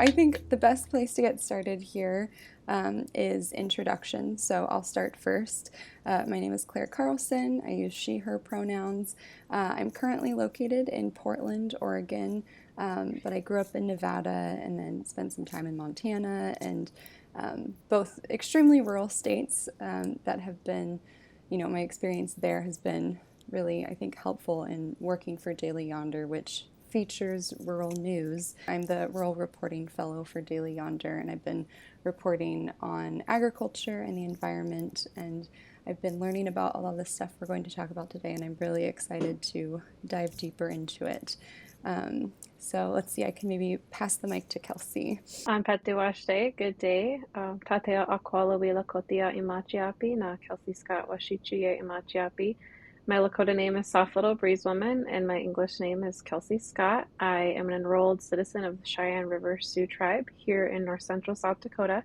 I think the best place to get started here is introduction. So I'll start first. My name is Claire Carlson. I use she, her pronouns. I'm currently located in Portland, Oregon, but I grew up in Nevada and then spent some time in Montana, and both extremely rural states that have been, my experience there has been really, I think, helpful in working for Daily Yonder, which features rural news. I'm the Rural Reporting Fellow for Daily Yonder, and I've been reporting on agriculture and the environment, and I've been learning about a lot of the stuff we're going to talk about today, and I'm really excited to dive deeper into it. So let's see, I can maybe pass the mic to Kelsey. I'm Petiwashte. Good day. Tatea Akwala Wila Kotia Imachiapi, na Kelsey Scott Washichiye Imachiapi. My Lakota name is Soft Little Breeze Woman, and my English name is Kelsey Scott. I am an enrolled citizen of the Cheyenne River Sioux tribe here in north central South Dakota.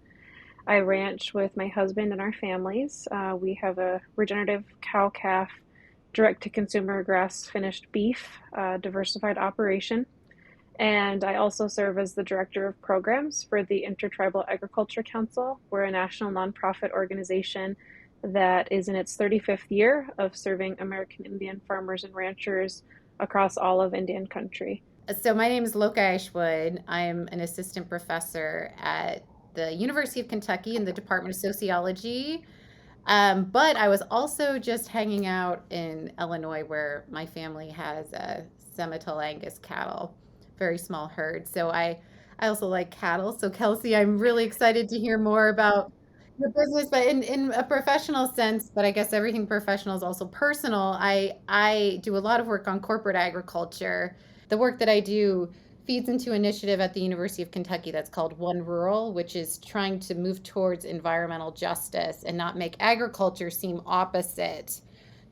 I ranch with my husband and our families. We have a regenerative cow-calf, direct-to-consumer grass-finished beef, diversified operation. And I also serve as the director of programs for the Intertribal Agriculture Council. We're a national nonprofit organization that is in its 35th year of serving American Indian farmers and ranchers across all of Indian country. So my name is Loka Ashwood. I'm an assistant professor at the University of Kentucky in the Department of Sociology. But I was also just hanging out in Illinois where my family has a Simmental Angus cattle, very small herd. So I also like cattle. So Kelsey, I'm really excited to hear more about your business, but in a professional sense, but I guess everything professional is also personal. I do a lot of work on corporate agriculture. The work that I do feeds into an initiative at the University of Kentucky that's called One Rural, which is trying to move towards environmental justice and not make agriculture seem opposite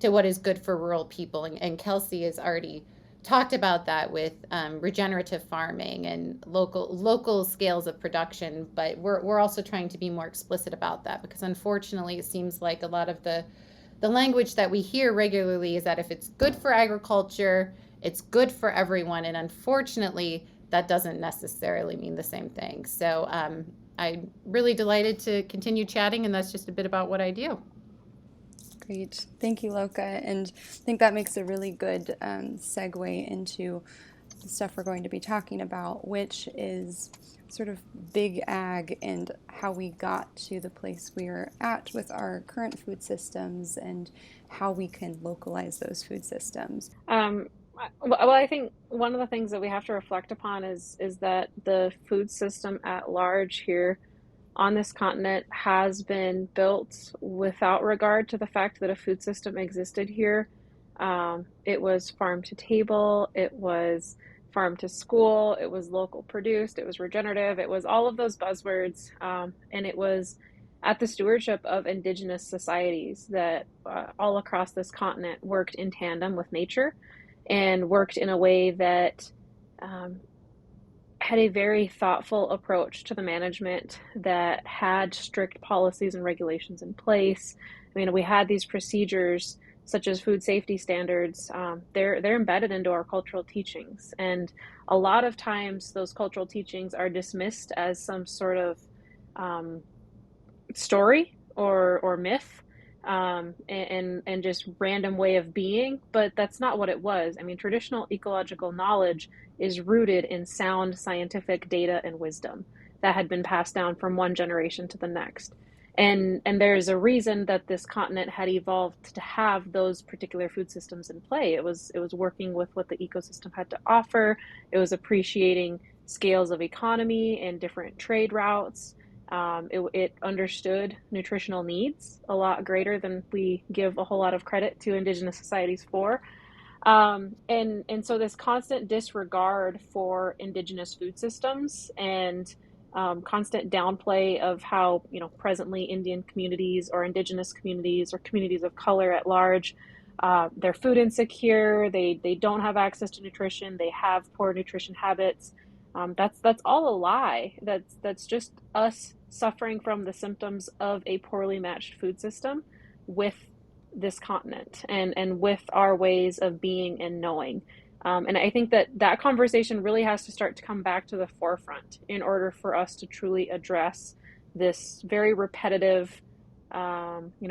to what is good for rural people. And Kelsey has already talked about that with regenerative farming and local scales of production, but we're also trying to be more explicit about that, because unfortunately it seems like a lot of the language that we hear regularly is that if it's good for agriculture, it's good for everyone, and unfortunately that doesn't necessarily mean the same thing. So I'm really delighted to continue chatting, and that's just a bit about what I do. Great. Thank you, Loka. And I think that makes a really good segue into the stuff we're going to be talking about, which is sort of big ag and how we got to the place we're at with our current food systems and how we can localize those food systems. Well, I think one of the things that we have to reflect upon is that the food system at large here on this continent has been built without regard to the fact that a food system existed here. It was farm to table, it was farm to school, it was local produced, it was regenerative, it was all of those buzzwords, and it was at the stewardship of indigenous societies that all across this continent worked in tandem with nature and worked in a way that had a very thoughtful approach to the management, that had strict policies and regulations in place. I mean, we had these procedures such as food safety standards. They're embedded into our cultural teachings, and a lot of times those cultural teachings are dismissed as some sort of story or myth, and just random way of being, but that's not what it was. I mean, traditional ecological knowledge is rooted in sound scientific data and wisdom that had been passed down from one generation to the next. And there's a reason that this continent had evolved to have those particular food systems in play. It was working with what the ecosystem had to offer. It was appreciating scales of economy and different trade routes. It understood nutritional needs a lot greater than we give a whole lot of credit to indigenous societies for. And so this constant disregard for indigenous food systems and constant downplay of how, presently Indian communities or indigenous communities or communities of color at large, they're food insecure, they don't have access to nutrition, they have poor nutrition habits. That's all a lie. That's just us suffering from the symptoms of a poorly matched food system with this continent and with our ways of being and knowing. And I think that that conversation really has to start to come back to the forefront in order for us to truly address this very repetitive,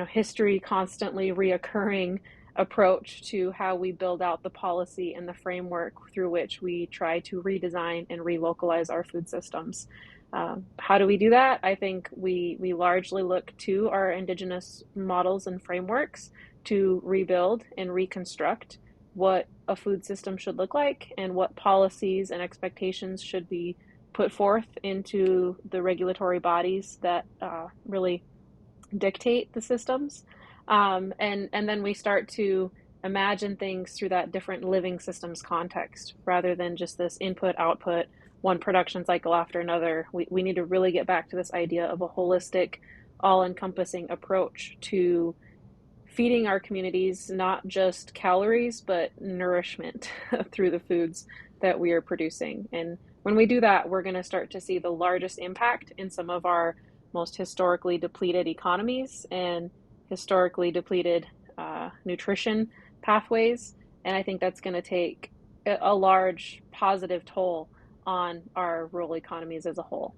history constantly reoccurring approach to how we build out the policy and the framework through which we try to redesign and relocalize our food systems. How do we do that? I think we largely look to our indigenous models and frameworks to rebuild and reconstruct what a food system should look like and what policies and expectations should be put forth into the regulatory bodies that really dictate the systems. And then we start to imagine things through that different living systems context rather than just this input output, one production cycle after another. We need to really get back to this idea of a holistic, all encompassing approach to feeding our communities not just calories, but nourishment through the foods that we are producing. And when we do that, we're going to start to see the largest impact in some of our most historically depleted economies and historically depleted nutrition pathways. And I think that's going to take a large positive toll on our rural economies as a whole.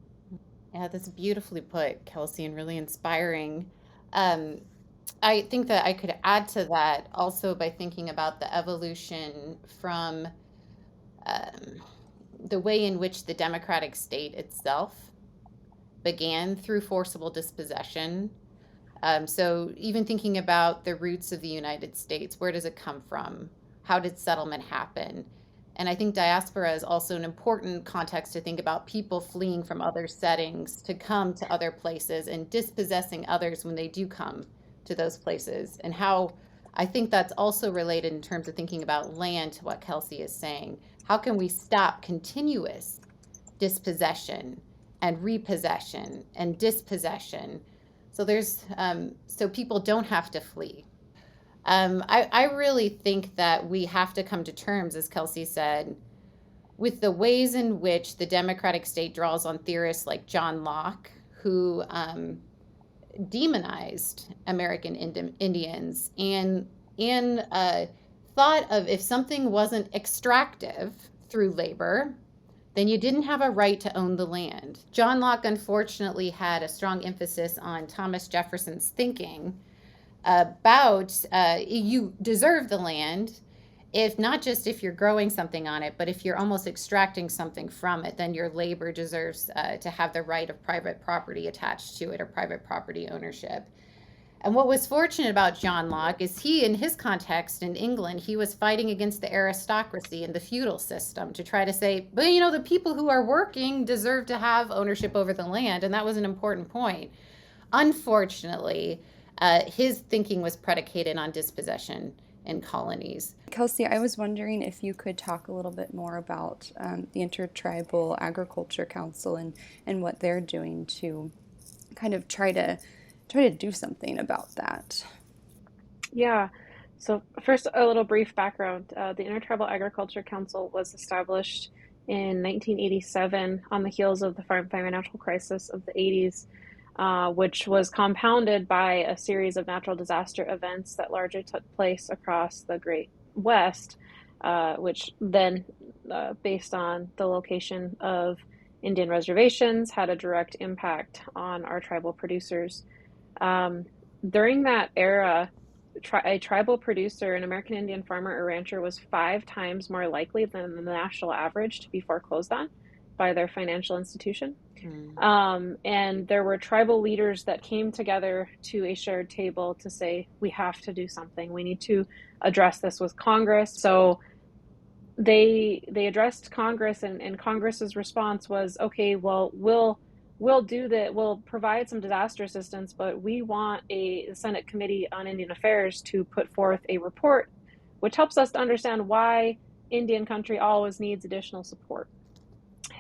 Yeah, that's beautifully put, Kelsey, and really inspiring. Um, I think that I could add to that also by thinking about the evolution from um, the way in which the democratic state itself began through forcible dispossession. So, even thinking about the roots of the United States, where does it come from? How did settlement happen? And I think diaspora is also an important context to think about people fleeing from other settings to come to other places and dispossessing others when they do come to those places. And how I think that's also related in terms of thinking about land to what Kelsey is saying. How can we stop continuous dispossession and repossession and dispossession? So so people don't have to flee. I really think that we have to come to terms, as Kelsey said, with the ways in which the democratic state draws on theorists like John Locke, who demonized American Indians and thought of if something wasn't extractive through labor, then you didn't have a right to own the land. John Locke, unfortunately, had a strong emphasis on Thomas Jefferson's thinking about you deserve the land if not just if you're growing something on it, but if you're almost extracting something from it, then your labor deserves to have the right of private property attached to it or private property ownership. And what was fortunate about John Locke is he, in his context in England, he was fighting against the aristocracy and the feudal system to try to say, but the people who are working deserve to have ownership over the land. And that was an important point. Unfortunately, his thinking was predicated on dispossession in colonies. Kelsey, I was wondering if you could talk a little bit more about the Intertribal Agriculture Council and what they're doing to kind of try to do something about that. Yeah. So first, a little brief background. The Intertribal Agriculture Council was established in 1987 on the heels of the farm financial crisis of the 80s, which was compounded by a series of natural disaster events that largely took place across the Great West, which then, based on the location of Indian reservations, had a direct impact on our tribal producers. During that era, a tribal producer, an American Indian farmer or rancher, was 5 times more likely than the national average to be foreclosed on by their financial institution. And there were tribal leaders that came together to a shared table to say, we have to do something. We need to address this with Congress. So they addressed Congress, and Congress's response was, okay, well, we'll do that. We'll provide some disaster assistance, but we want a Senate Committee on Indian Affairs to put forth a report which helps us to understand why Indian country always needs additional support.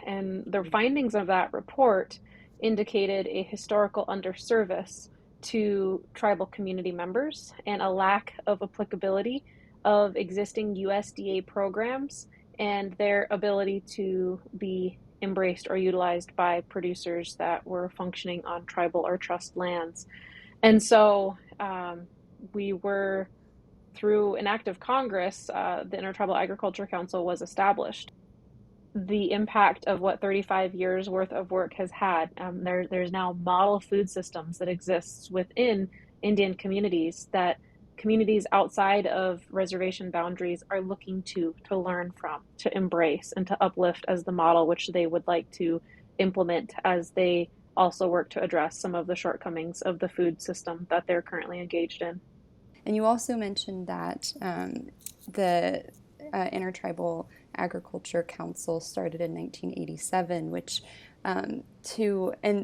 And the findings of that report indicated a historical underservice to tribal community members and a lack of applicability of existing USDA programs and their ability to be embraced or utilized by producers that were functioning on tribal or trust lands. And so we were through an act of Congress, the Intertribal Agriculture Council was established. The impact of what 35 years worth of work has had. There's now model food systems that exists within Indian communities that communities outside of reservation boundaries are looking to learn from, to embrace, and to uplift as the model which they would like to implement as they also work to address some of the shortcomings of the food system that they're currently engaged in. And you also mentioned that the Intertribal Agriculture Council started in 1987, which and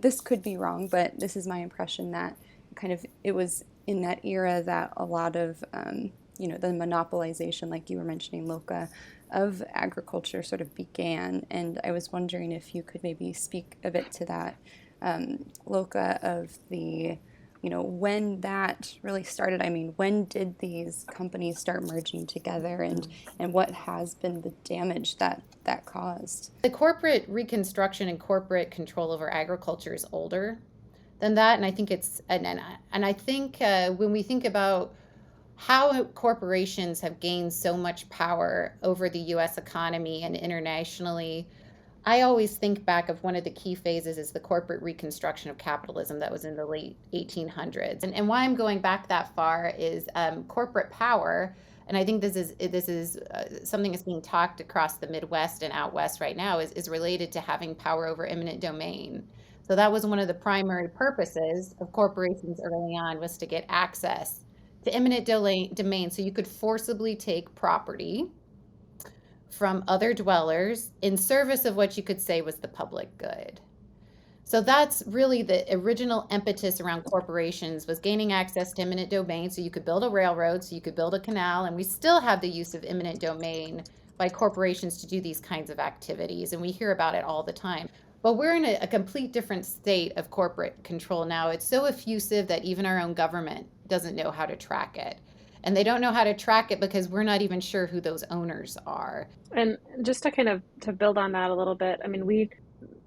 this could be wrong, but this is my impression that kind of it was in that era that a lot of the monopolization, like you were mentioning, Loka, of agriculture sort of began. And I was wondering if you could maybe speak a bit to that, Loka, of the when that really started. I mean, when did these companies start merging together, and what has been the damage that caused? The corporate reconstruction and corporate control over agriculture is older than that, and I think I think when we think about how corporations have gained so much power over the U.S. economy and internationally, I always think back of one of the key phases is the corporate reconstruction of capitalism that was in the late 1800s. And why I'm going back that far is corporate power. And I think this is something that's being talked across the Midwest and out West right now is related to having power over eminent domain. So that was one of the primary purposes of corporations early on, was to get access to eminent domain so you could forcibly take property from other dwellers in service of what you could say was the public good. So that's really the original impetus around corporations, was gaining access to eminent domain so you could build a railroad, so you could build a canal, and we still have the use of eminent domain by corporations to do these kinds of activities, and we hear about it all the time. But we're in a complete different state of corporate control now. It's so effusive that even our own government doesn't know how to track it. And they don't know how to track it because we're not even sure who those owners are. And just to kind of to build on that a little bit, I mean,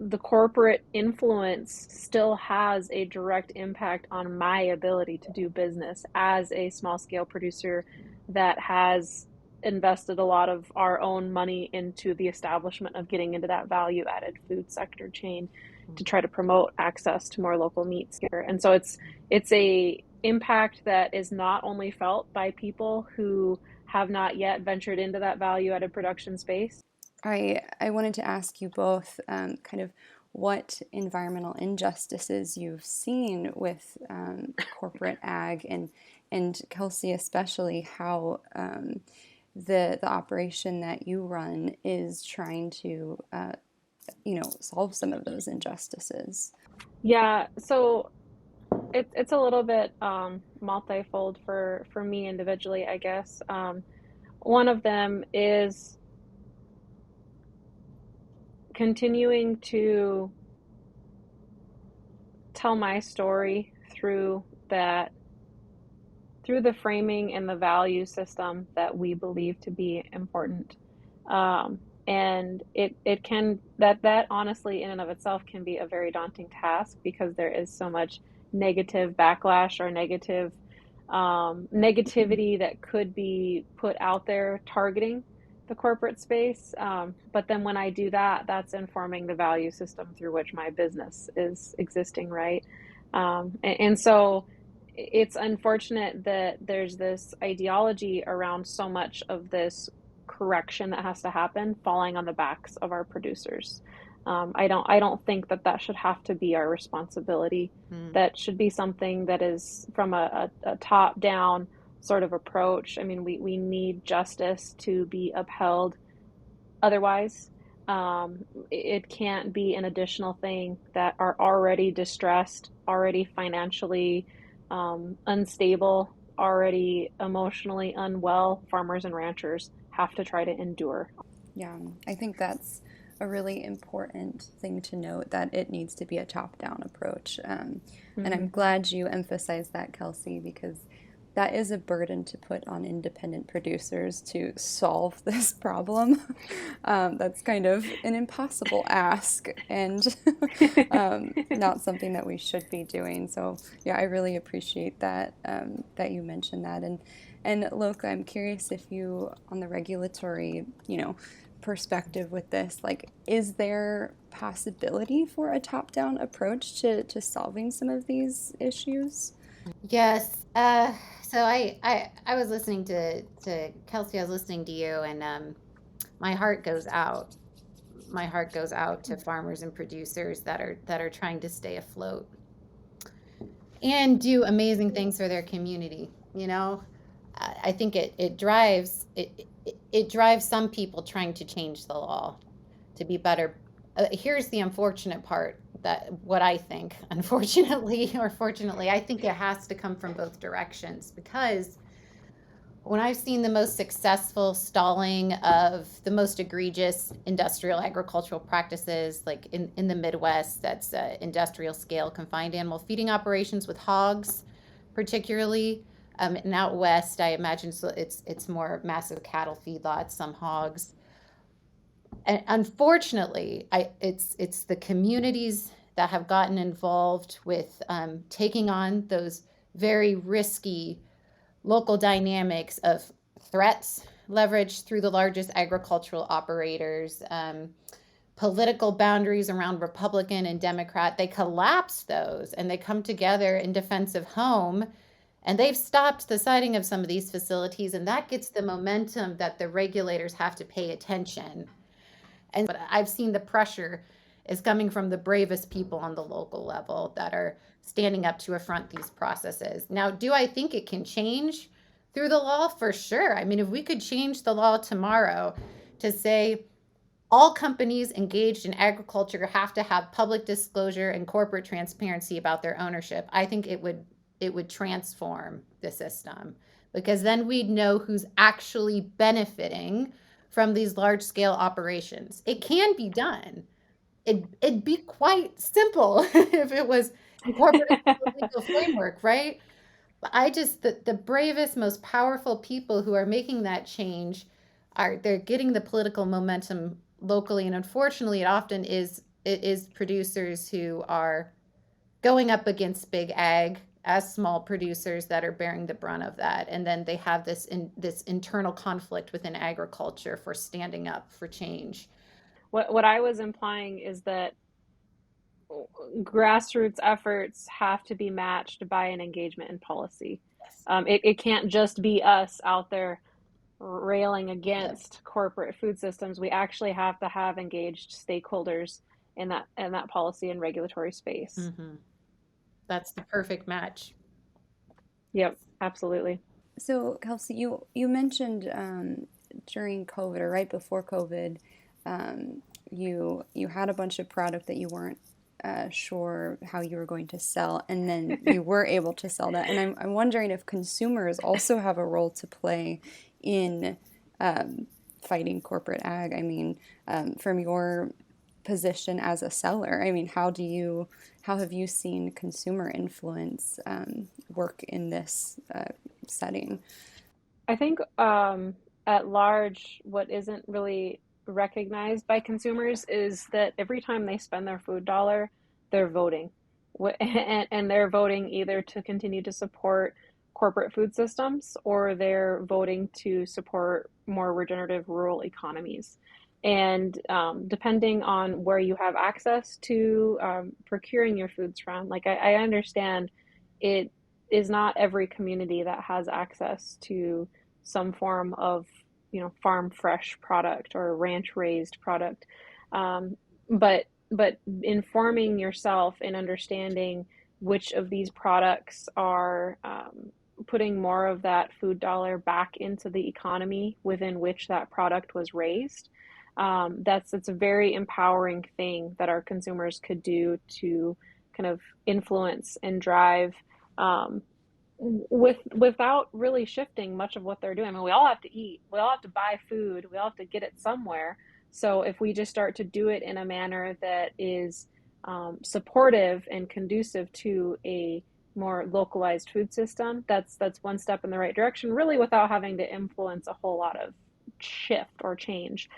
the corporate influence still has a direct impact on my ability to do business as a small scale producer that has invested a lot of our own money into the establishment of getting into that value added food sector chain to try to promote access to more local meats here. And so it's a impact that is not only felt by people who have not yet ventured into that value added production space. I wanted to ask you both kind of what environmental injustices you've seen with corporate ag, and Kelsey especially, how the operation that you run is trying to solve some of those injustices. Yeah, so it's a little bit multifold for me individually, I guess. One of them is continuing to tell my story through the framing and the value system that we believe to be important. And it can that honestly in and of itself can be a very daunting task because there is so much negative backlash or negativity that could be put out there targeting the corporate space. But then when I do that, that's informing the value system through which my business is existing, right? And so it's unfortunate that there's this ideology around so much of this correction that has to happen falling on the backs of our producers. I don't think that should have to be our responsibility. That should be something that is from a top down sort of approach. I mean, we need justice to be upheld. Otherwise, it can't be an additional thing that are already distressed, already financially unstable, already emotionally unwell farmers and ranchers have to try to endure. Yeah, I think that's a really important thing to note, that it needs to be a top-down approach. And I'm glad you emphasized that, Kelsey, because that is a burden to put on independent producers to solve this problem. That's kind of an impossible ask and not something that we should be doing. So yeah, I really appreciate that that you mentioned that. And Loka, I'm curious if you, on the regulatory, perspective with this, like, is there possibility for a top-down approach to solving some of these issues? Yes. So I was listening to Kelsey. I was listening to you, and my heart goes out. My heart goes out to farmers and producers that are trying to stay afloat and do amazing things for their community. I think it drives some people trying to change the law to be better. Here's the unfortunate part, that what I think, unfortunately or fortunately, I think it has to come from both directions, because when I've seen the most successful stalling of the most egregious industrial agricultural practices, like in the Midwest, that's industrial scale confined animal feeding operations with hogs, particularly. And out west, I imagine, so it's more massive cattle feedlots, some hogs. And unfortunately, it's the communities that have gotten involved with taking on those very risky local dynamics of threats leveraged through the largest agricultural operators, political boundaries around Republican and Democrat. They collapse those and they come together in defense of home. And they've stopped the siting of some of these facilities, and that gets the momentum that the regulators have to pay attention. And but I've seen the pressure is coming from the bravest people on the local level that are standing up to affront these processes. Now, do I think it can change through the law? For sure. I mean, if we could change the law tomorrow to say all companies engaged in agriculture have to have public disclosure and corporate transparency about their ownership, I think it would transform the system, because then we'd know who's actually benefiting from these large scale operations. It can be done. It'd be quite simple if it was incorporated into the legal framework, right? But the bravest, most powerful people who are making that change they're getting the political momentum locally, and unfortunately, it is producers who are going up against big ag as small producers that are bearing the brunt of that, and then they have this internal conflict within agriculture for standing up for change. What I was implying is that grassroots efforts have to be matched by an engagement in policy. Yes. It can't just be us out there railing Yep. against corporate food systems. We actually have to have engaged stakeholders in that policy and regulatory space. Hmm. That's the perfect match. Yep, absolutely. So, Kelsey, you mentioned during COVID or right before COVID, you had a bunch of product that you weren't sure how you were going to sell, and then you were able to sell that. And I'm wondering if consumers also have a role to play in fighting corporate ag. I mean, from your position as a seller, I mean, how have you seen consumer influence work in this setting? I think at large, what isn't really recognized by consumers is that every time they spend their food dollar, they're voting. And they're voting either to continue to support corporate food systems, or they're voting to support more regenerative rural economies. And depending on where you have access to procuring your foods from, like I understand it is not every community that has access to some form of, farm fresh product or ranch raised product. Um, but informing yourself and understanding which of these products are putting more of that food dollar back into the economy within which that product was raised. It's a very empowering thing that our consumers could do to kind of influence and drive um, without really shifting much of what they're doing. I mean, we all have to eat, we all have to buy food, we all have to get it somewhere. So if we just start to do it in a manner that is supportive and conducive to a more localized food system, that's one step in the right direction, really without having to influence a whole lot of shift or change.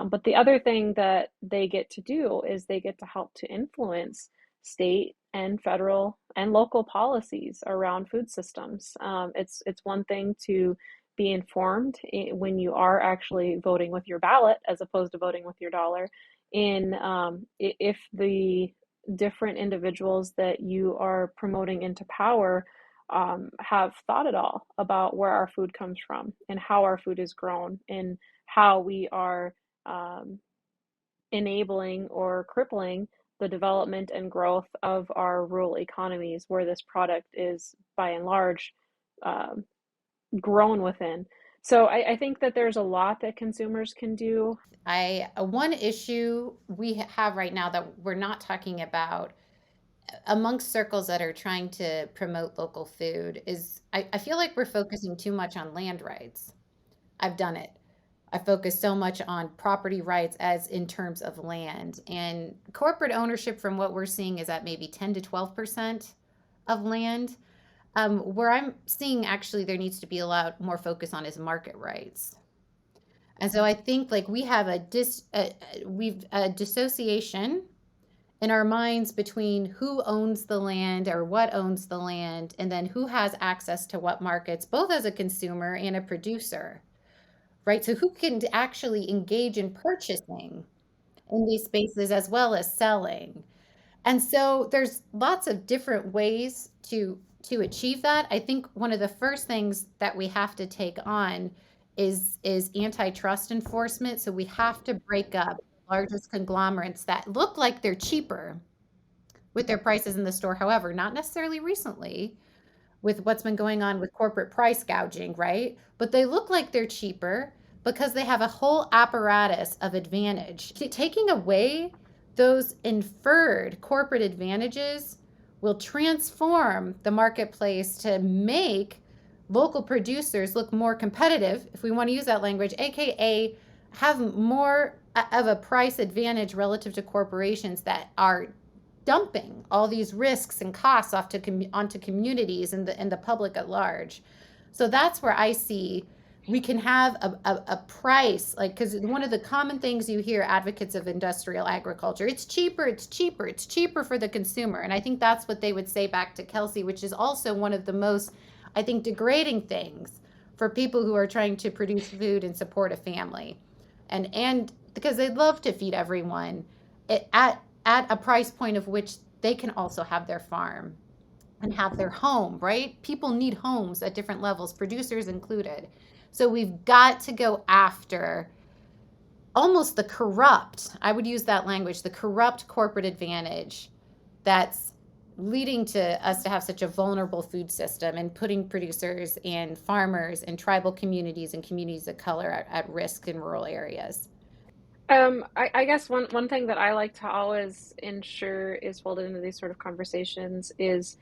But the other thing that they get to do is they get to help to influence state and federal and local policies around food systems. It's one thing to be informed when you are actually voting with your ballot as opposed to voting with your dollar. In if the different individuals that you are promoting into power have thought at all about where our food comes from and how our food is grown and how we are um, enabling or crippling the development and growth of our rural economies where this product is by and large um, grown within. So I think that there's a lot that consumers can do. One issue we have right now that we're not talking about amongst circles that are trying to promote local food is I feel like we're focusing too much on land rights. I've done it. I focus so much on property rights as in terms of land. And corporate ownership, from what we're seeing, is at maybe 10 to 12% of land. Where I'm seeing actually there needs to be a lot more focus on is market rights. And so I think like we have we've a dissociation in our minds between who owns the land or what owns the land, and then who has access to what markets, both as a consumer and a producer, right? So who can actually engage in purchasing in these spaces as well as selling. And so there's lots of different ways to achieve that. I think one of the first things that we have to take on is antitrust enforcement. So we have to break up the largest conglomerates that look like they're cheaper with their prices in the store. However, not necessarily recently with what's been going on with corporate price gouging, right? But they look like they're cheaper because they have a whole apparatus of advantage. Taking away those inferred corporate advantages will transform the marketplace to make local producers look more competitive, if we want to use that language, aka have more of a price advantage relative to corporations that are dumping all these risks and costs off to onto communities and the public at large. So that's where I see we can have a price, like, because one of the common things you hear advocates of industrial agriculture, it's cheaper, it's cheaper, it's cheaper for the consumer. And I think that's what they would say back to Kelsey, which is also one of the most, I think, degrading things for people who are trying to produce food and support a family. And because they'd love to feed everyone at a price point of which they can also have their farm and have their home, right? People need homes at different levels, producers included. So we've got to go after almost the corrupt, I would use that language, the corrupt corporate advantage that's leading to us to have such a vulnerable food system and putting producers and farmers and tribal communities and communities of color at risk in rural areas. I guess one thing that I like to always ensure is folded into these sort of conversations is,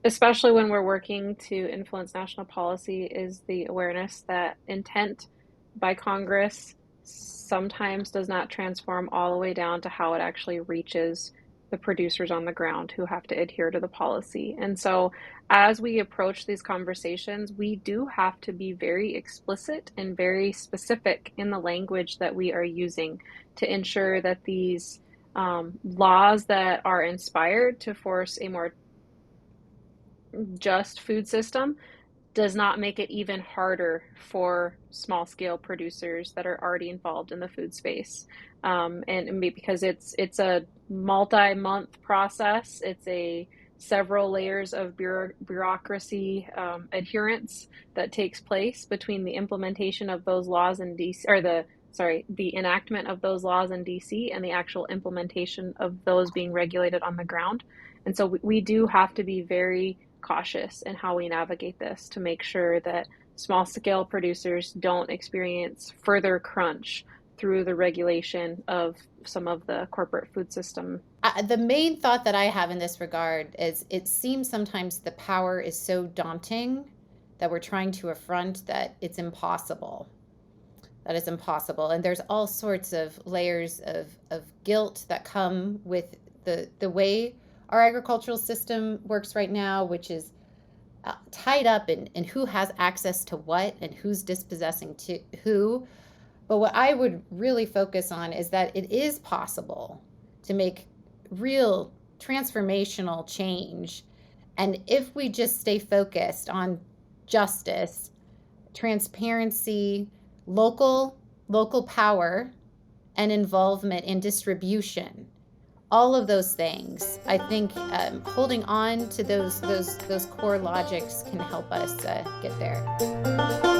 especially when we're working to influence national policy, is the awareness that intent by Congress sometimes does not transform all the way down to how it actually reaches the producers on the ground who have to adhere to the policy. And so, as we approach these conversations, we do have to be very explicit and very specific in the language that we are using to ensure that these laws that are inspired to force a more just food system does not make it even harder for small scale producers that are already involved in the food space. And because it's a multi-month process, it's a several layers of bureaucracy adherence that takes place between the implementation of those laws in DC, or the enactment of those laws in DC and the actual implementation of those being regulated on the ground. And so we do have to be very cautious in how we navigate this to make sure that small scale producers don't experience further crunch through the regulation of some of the corporate food system. The main thought that I have in this regard is it seems sometimes the power is so daunting that we're trying to affront that it's impossible. That is impossible. And there's all sorts of layers of guilt that come with the way our agricultural system works right now, which is tied up in who has access to what and who's dispossessing to who. But what I would really focus on is that it is possible to make real transformational change. And if we just stay focused on justice, transparency, local power, and involvement in distribution, all of those things, I think holding on to those core logics can help us get there.